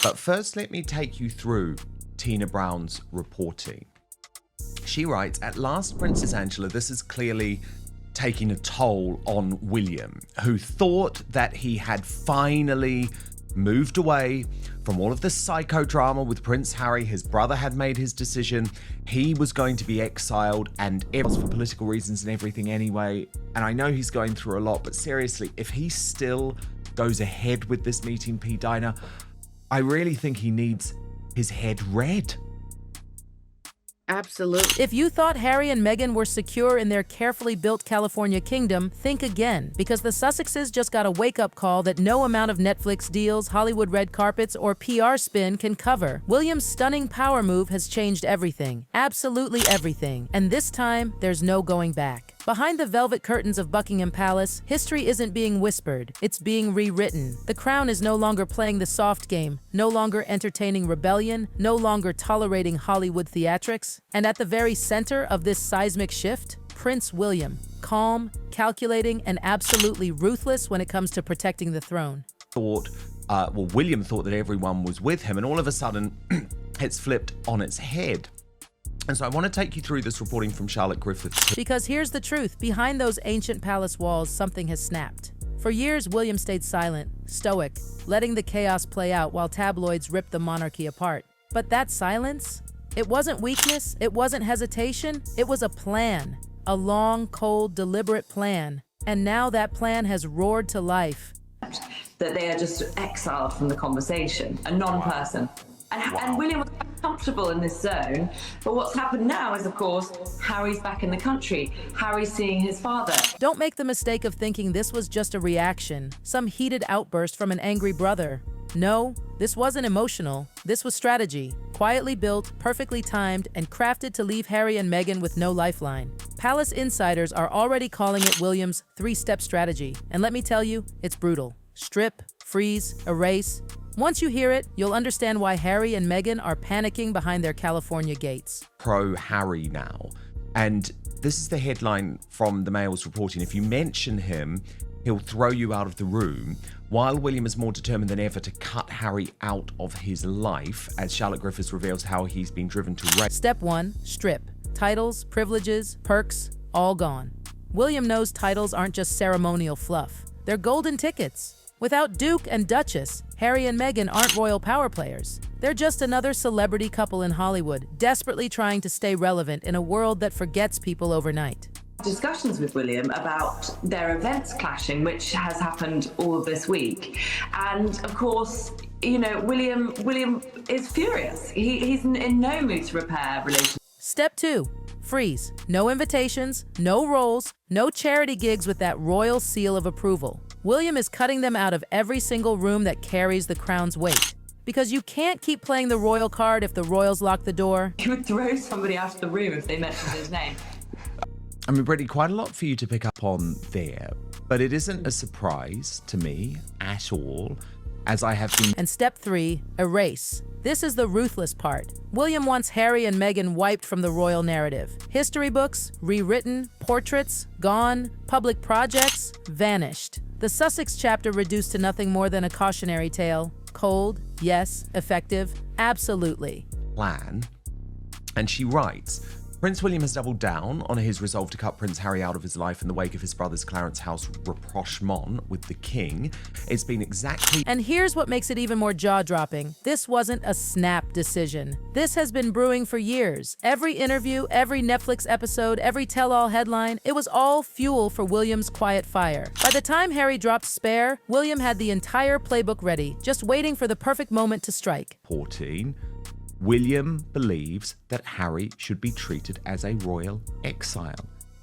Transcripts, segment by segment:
But first, let me take you through Tina Brown's reporting. She writes, at last, Princess Angela, this is clearly taking a toll on William, who thought that he had finally moved away from all of the psychodrama with Prince Harry. His brother had made his decision. He was going to be exiled, and it was for political reasons and everything anyway. And I know he's going through a lot, but seriously, if he still goes ahead with this meeting, P. Dinah, I really think he needs his head read. Absolutely. If you thought Harry and Meghan were secure in their carefully built California kingdom, think again, because the Sussexes just got a wake-up call that no amount of Netflix deals, Hollywood red carpets, or PR spin can cover. William's stunning power move has changed everything, absolutely everything, and this time, there's no going back. Behind the velvet curtains of Buckingham Palace, history isn't being whispered, it's being rewritten. The Crown is no longer playing the soft game, no longer entertaining rebellion, no longer tolerating Hollywood theatrics. And at the very center of this seismic shift, Prince William, calm, calculating, and absolutely ruthless when it comes to protecting the throne. William thought that everyone was with him, and all of a sudden, it's flipped on its head. And so I want to take you through this reporting from Charlotte Griffiths. Because here's the truth, behind those ancient palace walls, something has snapped. For years, William stayed silent, stoic, letting the chaos play out while tabloids ripped the monarchy apart. But that silence? It wasn't weakness, it wasn't hesitation, it was a plan. A long, cold, deliberate plan. And now that plan has roared to life. That they are just exiled from the conversation, a non-person. And William was comfortable in this zone, but what's happened now is, of course, Harry's back in the country. Harry's seeing his father. Don't make the mistake of thinking this was just a reaction, some heated outburst from an angry brother. No, this wasn't emotional. This was strategy, quietly built, perfectly timed, and crafted to leave Harry and Meghan with no lifeline. Palace insiders are already calling it William's three-step strategy, and let me tell you, it's brutal. Strip, freeze, erase. Once you hear it, you'll understand why Harry and Meghan are panicking behind their California gates. Pro-Harry now. And this is the headline from the Mail's reporting. If you mention him, he'll throw you out of the room, while William is more determined than ever to cut Harry out of his life, as Charlotte Griffiths reveals how he's been driven to race. Step 1, strip. Titles, privileges, perks, all gone. William knows titles aren't just ceremonial fluff. They're golden tickets. Without Duke and Duchess, Harry and Meghan aren't royal power players. They're just another celebrity couple in Hollywood, desperately trying to stay relevant in a world that forgets people overnight. Discussions with William about their events clashing, which has happened all of this week. And of course, you know, William is furious. He's in no mood to repair relations. Step 2, freeze. No invitations, no roles, no charity gigs with that royal seal of approval. William is cutting them out of every single room that carries the crown's weight. Because you can't keep playing the royal card if the royals lock the door. He would throw somebody out of the room if they mentioned his name. I mean, Brittany, quite a lot for you to pick up on there, but it isn't a surprise to me at all, as I have been. And step 3, erase. This is the ruthless part. William wants Harry and Meghan wiped from the royal narrative. History books, rewritten, portraits, gone, public projects, vanished. The Sussex chapter reduced to nothing more than a cautionary tale. Cold, yes. Effective, absolutely. Plan. And she writes, Prince William has doubled down on his resolve to cut Prince Harry out of his life in the wake of his brother's Clarence House rapprochement with the king. It's been exactly... And here's what makes it even more jaw-dropping. This wasn't a snap decision. This has been brewing for years. Every interview, every Netflix episode, every tell-all headline, it was all fuel for William's quiet fire. By the time Harry dropped Spare, William had the entire playbook ready, just waiting for the perfect moment to strike. 14. William believes that Harry should be treated as a royal exile.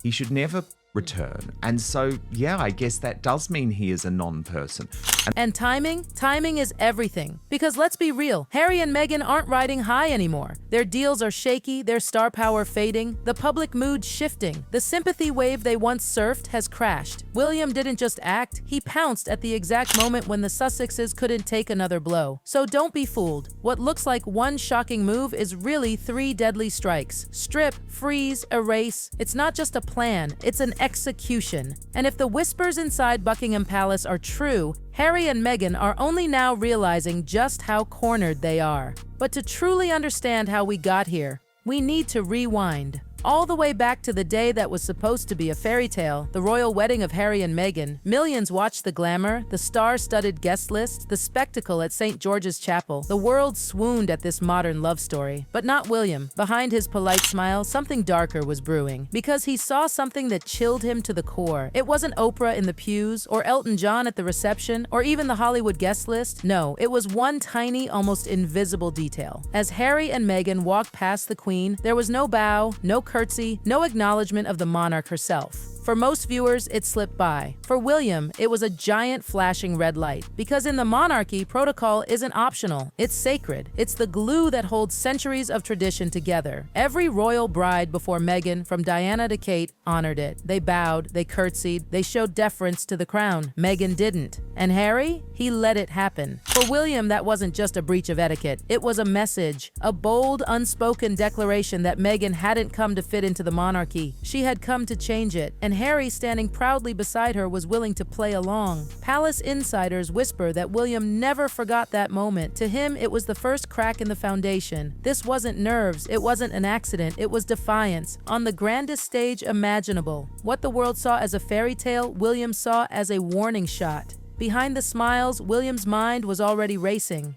He should never return. And so, yeah, I guess that does mean he is a non-person. And timing? Timing is everything. Because let's be real, Harry and Meghan aren't riding high anymore. Their deals are shaky, their star power fading, the public mood shifting. The sympathy wave they once surfed has crashed. William didn't just act, he pounced at the exact moment when the Sussexes couldn't take another blow. So don't be fooled. What looks like one shocking move is really 3 deadly strikes. Strip, freeze, erase. It's not just a plan, it's an execution. And if the whispers inside Buckingham Palace are true, Harry and Meghan are only now realizing just how cornered they are. But to truly understand how we got here, we need to rewind. All the way back to the day that was supposed to be a fairy tale, the royal wedding of Harry and Meghan. Millions watched the glamour, the star-studded guest list, the spectacle at St. George's Chapel. The world swooned at this modern love story. But not William. Behind his polite smile, something darker was brewing. Because he saw something that chilled him to the core. It wasn't Oprah in the pews, or Elton John at the reception, or even the Hollywood guest list. No, it was one tiny, almost invisible detail. As Harry and Meghan walked past the Queen, there was no bow, no curtsy, no acknowledgement of the monarch herself. For most viewers, it slipped by. For William, it was a giant flashing red light. Because in the monarchy, protocol isn't optional. It's sacred. It's the glue that holds centuries of tradition together. Every royal bride before Meghan, from Diana to Kate, honored it. They bowed, they curtsied, they showed deference to the crown. Meghan didn't. And Harry? He let it happen. For William, that wasn't just a breach of etiquette. It was a message, a bold, unspoken declaration that Meghan hadn't come to fit into the monarchy. She had come to change it. And Harry, standing proudly beside her, was willing to play along. Palace insiders whisper that William never forgot that moment. To him, it was the first crack in the foundation. This wasn't nerves, it wasn't an accident, it was defiance. On the grandest stage imaginable. What the world saw as a fairy tale, William saw as a warning shot. Behind the smiles, William's mind was already racing.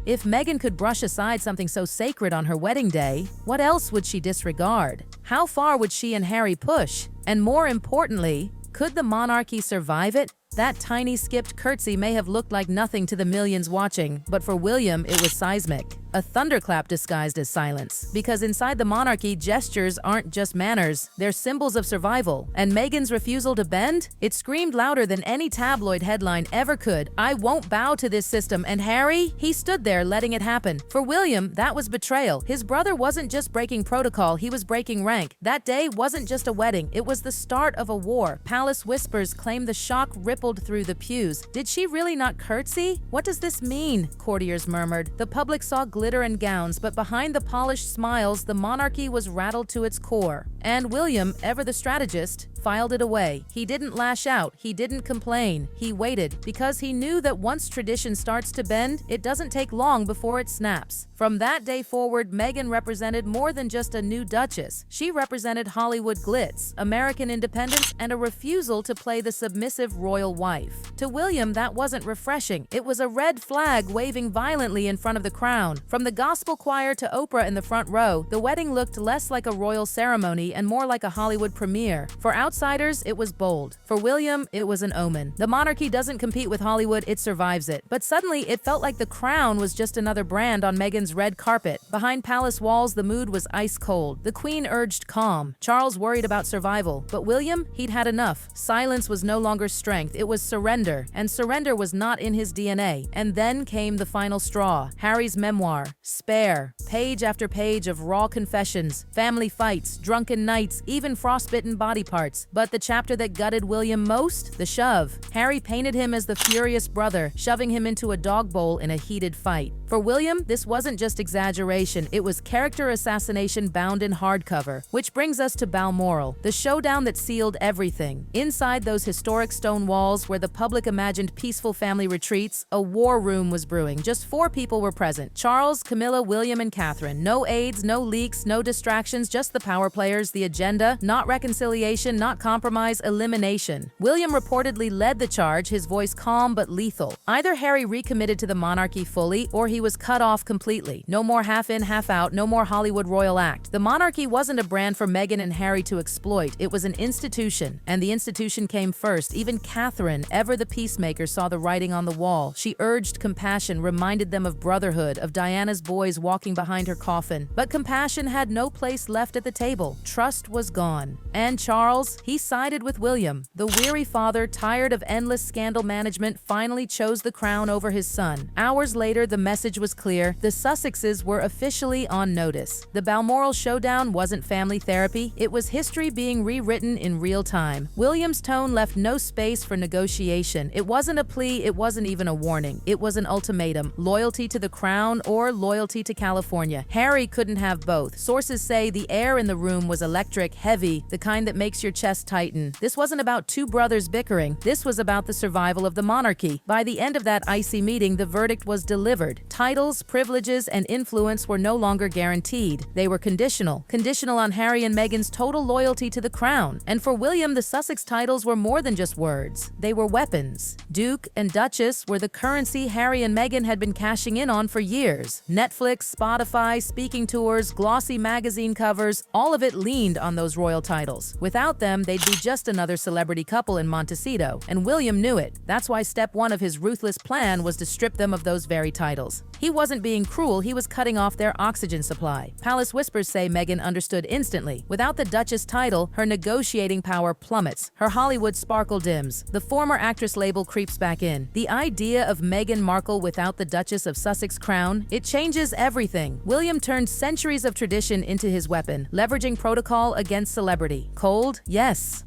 If Meghan could brush aside something so sacred on her wedding day, what else would she disregard? How far would she and Harry push? And more importantly, could the monarchy survive it? That tiny skipped curtsy may have looked like nothing to the millions watching, but for William, it was seismic. A thunderclap disguised as silence. Because inside the monarchy, gestures aren't just manners, they're symbols of survival. And Meghan's refusal to bend? It screamed louder than any tabloid headline ever could. I won't bow to this system. And Harry? He stood there letting it happen. For William, that was betrayal. His brother wasn't just breaking protocol, he was breaking rank. That day wasn't just a wedding, it was the start of a war. Palace whispers claim the shock rippled through the pews. Did she really not curtsy? What does this mean? Courtiers murmured. The public saw glitter and gowns, but behind the polished smiles, the monarchy was rattled to its core. And William, ever the strategist, filed it away. He didn't lash out, he didn't complain, he waited, because he knew that once tradition starts to bend, it doesn't take long before it snaps. From that day forward, Meghan represented more than just a new duchess. She represented Hollywood glitz, American independence, and a refusal to play the submissive royal wife. To William, that wasn't refreshing. It was a red flag waving violently in front of the crown. From the gospel choir to Oprah in the front row, the wedding looked less like a royal ceremony and more like a Hollywood premiere. For outsiders, it was bold. For William, it was an omen. The monarchy doesn't compete with Hollywood, it survives it. But suddenly, it felt like the crown was just another brand on Meghan's red carpet. Behind palace walls, the mood was ice cold. The Queen urged calm. Charles worried about survival. But William, he'd had enough. Silence was no longer strength, it was surrender. And surrender was not in his DNA. And then came the final straw. Harry's memoir. Spare. Page after page of raw confessions, family fights, drunken nights, even frostbitten body parts. But the chapter that gutted William most? The shove. Harry painted him as the furious brother, shoving him into a dog bowl in a heated fight. For William, this wasn't just exaggeration, it was character assassination bound in hardcover. Which brings us to Balmoral, the showdown that sealed everything. Inside those historic stone walls where the public imagined peaceful family retreats, a war room was brewing. Just 4 people were present: Charles, Camilla, William, and Catherine. No aides, no leaks, no distractions, just the power players, the agenda, not reconciliation, not compromise, elimination. William reportedly led the charge, his voice calm but lethal. Either Harry recommitted to the monarchy fully, or he was cut off completely. No more half in, half out, no more Hollywood royal act. The monarchy wasn't a brand for Meghan and Harry to exploit, it was an institution. And the institution came first. Even Catherine, ever the peacemaker, saw the writing on the wall. She urged compassion, reminded them of brotherhood, of Diana's boys walking behind her coffin. But compassion had no place left at the table. Trust was gone. And Charles, he sided with William. The weary father, tired of endless scandal management, finally chose the crown over his son. Hours later, the message was clear. The Sussexes were officially on notice. The Balmoral showdown wasn't family therapy. It was history being rewritten in real time. William's tone left no space for negotiation negotiation. It wasn't a plea, it wasn't even a warning. It was an ultimatum: loyalty to the crown or loyalty to California. Harry couldn't have both. Sources say the air in the room was electric, heavy, the kind that makes your chest tighten. This wasn't about two brothers bickering. This was about the survival of the monarchy. By the end of that icy meeting, the verdict was delivered. Titles, privileges, and influence were no longer guaranteed. They were conditional. Conditional on Harry and Meghan's total loyalty to the crown. And for William, the Sussex titles were more than just words. They were weapons. Duke and Duchess were the currency Harry and Meghan had been cashing in on for years. Netflix, Spotify, speaking tours, glossy magazine covers, all of it leaned on those royal titles. Without them, they'd be just another celebrity couple in Montecito, and William knew it. That's why step one of his ruthless plan was to strip them of those very titles. He wasn't being cruel, he was cutting off their oxygen supply. Palace whispers say Meghan understood instantly. Without the Duchess title, her negotiating power plummets. Her Hollywood sparkle dims. The former actress label creeps back in. The idea of Meghan Markle without the Duchess of Sussex crown, it changes everything. William turned centuries of tradition into his weapon, leveraging protocol against celebrity. Cold? Yes.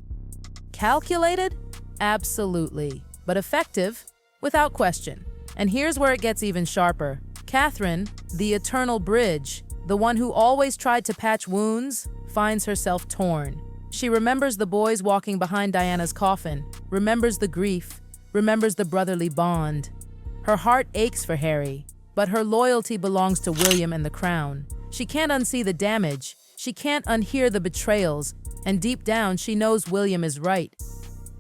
Calculated? Absolutely. But effective? Without question. And here's where it gets even sharper. Catherine, the eternal bridge, the one who always tried to patch wounds, finds herself torn. She remembers the boys walking behind Diana's coffin, remembers the grief, remembers the brotherly bond. Her heart aches for Harry, but her loyalty belongs to William and the crown. She can't unsee the damage, she can't unhear the betrayals, and deep down she knows William is right.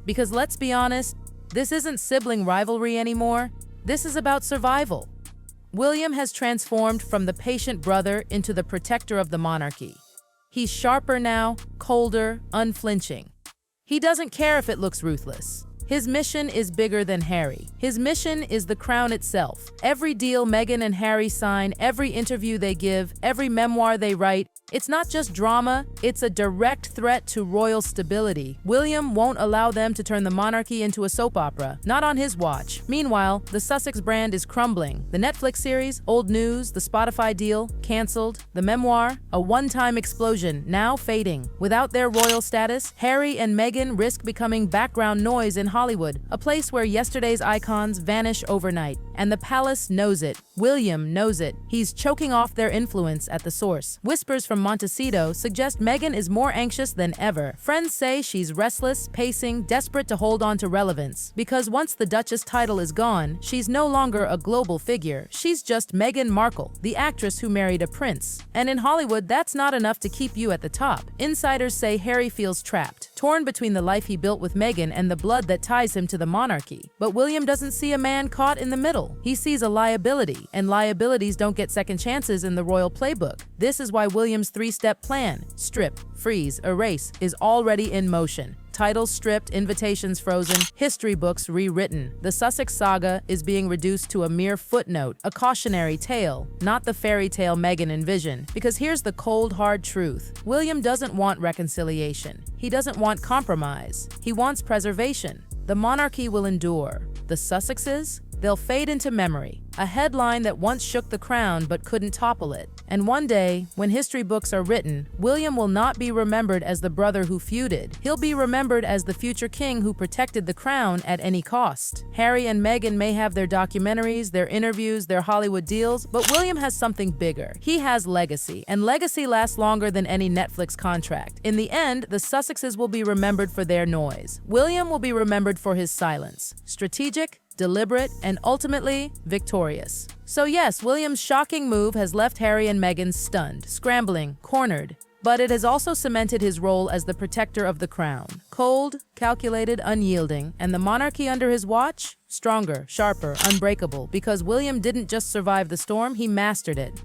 Because let's be honest, this isn't sibling rivalry anymore, this is about survival. William has transformed from the patient brother into the protector of the monarchy. He's sharper now, colder, unflinching. He doesn't care if it looks ruthless. His mission is bigger than Harry. His mission is the crown itself. Every deal Meghan and Harry sign, every interview they give, every memoir they write, it's not just drama, it's a direct threat to royal stability. William won't allow them to turn the monarchy into a soap opera, not on his watch. Meanwhile, the Sussex brand is crumbling. The Netflix series, old news, the Spotify deal, canceled. The memoir, a one-time explosion, now fading. Without their royal status, Harry and Meghan risk becoming background noise in Hollywood, a place where yesterday's icons vanish overnight. And the palace knows it. William knows it. He's choking off their influence at the source. Whispers from Montecito suggest Meghan is more anxious than ever. Friends say she's restless, pacing, desperate to hold on to relevance. Because once the Duchess title is gone, she's no longer a global figure. She's just Meghan Markle, the actress who married a prince. And in Hollywood, that's not enough to keep you at the top. Insiders say Harry feels trapped, torn between the life he built with Meghan and the blood that ties him to the monarchy. But William doesn't see a man caught in the middle. He sees a liability, and liabilities don't get second chances in the royal playbook. This is why William's three-step plan, strip, freeze, erase, is already in motion. Titles stripped, invitations frozen, history books rewritten. The Sussex saga is being reduced to a mere footnote, a cautionary tale, not the fairy tale Meghan envisioned. Because here's the cold, hard truth. William doesn't want reconciliation. He doesn't want compromise. He wants preservation. The monarchy will endure. The Sussexes? They'll fade into memory, a headline that once shook the crown but couldn't topple it. And one day, when history books are written, William will not be remembered as the brother who feuded. He'll be remembered as the future king who protected the crown at any cost. Harry and Meghan may have their documentaries, their interviews, their Hollywood deals, but William has something bigger. He has legacy, and legacy lasts longer than any Netflix contract. In the end, the Sussexes will be remembered for their noise. William will be remembered for his silence. Strategic, deliberate, and ultimately victorious. So yes, William's shocking move has left Harry and Meghan stunned, scrambling, cornered. But it has also cemented his role as the protector of the crown. Cold, calculated, unyielding, and the monarchy under his watch? Stronger, sharper, unbreakable, because William didn't just survive the storm, he mastered it.